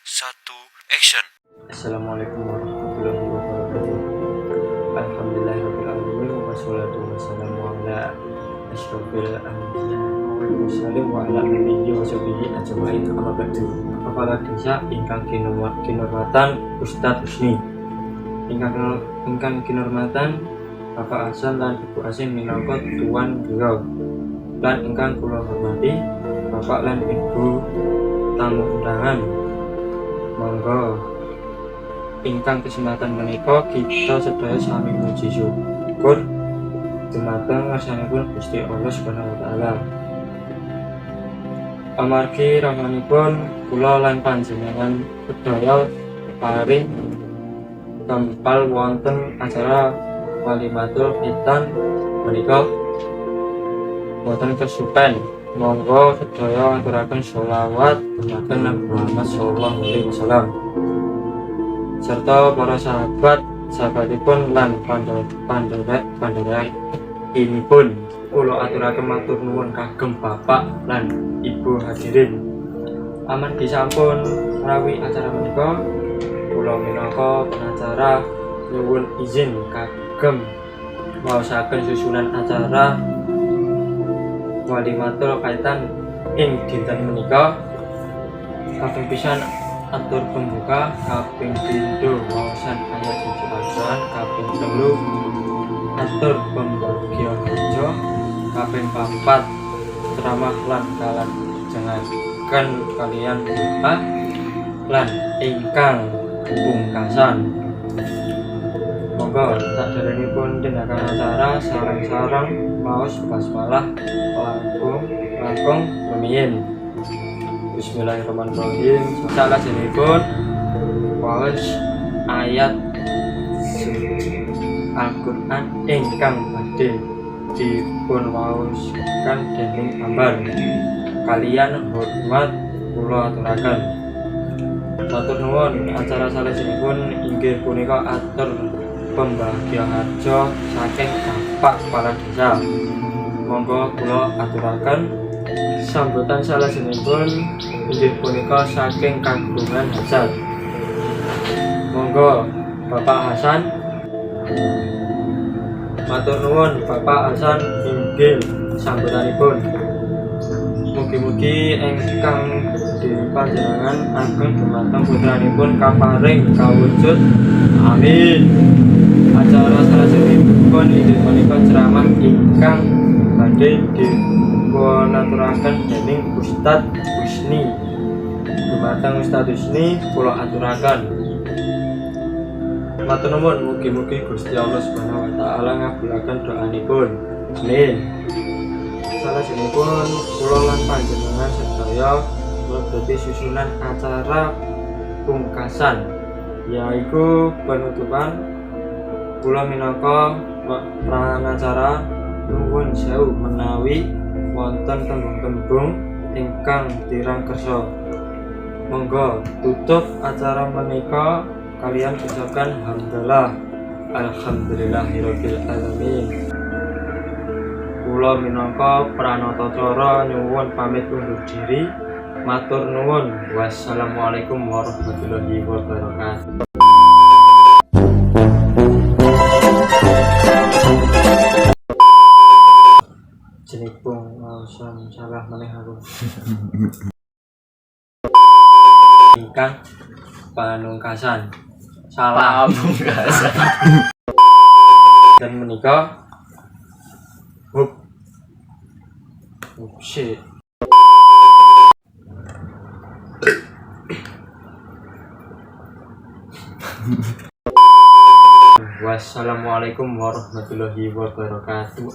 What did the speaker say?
Satu, action. Assalamualaikum warahmatullahi wabarakatuh. Alhamdulillahirrahmanirrahim. Wassalatu wassalamu ala asyrofil anbiya wal mursalin wa ala alihi wa sahbihi ajmain, amma ba'du. Kepala Desa ingkang kinurmatan Ustadz Husni, ingkang kinurmatan Bapak Hasan lan Ibu Asin minangka tuan beliau, lan ingkang kula hormati Bapak lan Ibu tamu undangan. Monggo ingkang kesempatan menika kita sedaya sami muji syukur dumateng ngarsanipun Gusti Allah Subhanahu wa taala. Amargi rahmanipun kula lan panjenengan sedaya paring kempal wonten acara Walimatul Khitan menika boten kesupen. Monggo sedaya aturaken sholawat dumateng Nabi Muhammad sallallahu alaihi wasallam serta para sahabatipun lan pandherek ini pun kula aturaken matur nuwun kagem Bapak lan Ibu hadirin. Amargi sampun rawi acara menika, kula minangka pengacara nyuwun izin kagem maosaken susunan acara Walimatul Khitan ing dinten menika. Kaping pisan atur pembuka, kaping pindho wawasan ayat suci Al-Qur'an, kaping telu atur pembagian kerja, kaping papat ceramah lan kalajengaken kalian doa lan ingkang pungkasan. Monggo saderengipun tindakan acara sareng-sareng maos basmalah langkung rumiyin. Bismillahirrahmanirrahim. Salajengipun waos ayat suci Al-Qur'an ingkang badhe dipun waosaken dening Ambar kalian hormat kula aturaken. Matur nuwun. Acara salajengipun inggih punika atur pembagian harja saking Bapak Kepala Desa. Monggo kula aturaken sambutan salajengipun inggih punika saking kagungan Hasan. Monggo Bapak Hasan. Matur nuwun Bapak Hasan inggih sambutanipun. Mugi-mugi ingkang dipanjenengan ageng dumateng putranipun kaparing kawujud. Amin. Acara salajengipun inggih punika ceramah ingkang badhe dipunaturaken dening Ustadz Husni. Dumateng Ustadz Husni kula aturaken matur nuwun, mugi-mugi Gusti Allah Subhanahu wa taala ngabulaken doanipun. Amin. Salajengipun kula lan panjenengan sedaya mlebeti susunan acara pungkasan, yaiku penutupan. Kula minangka prangacara nuwun sewu menawi wonten tembung-tembung ingkang tirang kersa. Monggo tutup acara menika kalian ucapkan hamdalah alhamdulillahirabbil alamin. Kula minangka pranatacara nyuwun pamit undur diri. Matur nuwun. Wassalamualaikum warahmatullahi wabarakatuh. Jenipun langsung salah meneh aku. Ingkang panungkasan. Salah pungkasan. Dan menika shit. Wassalamualaikum warahmatullahi wabarakatuh.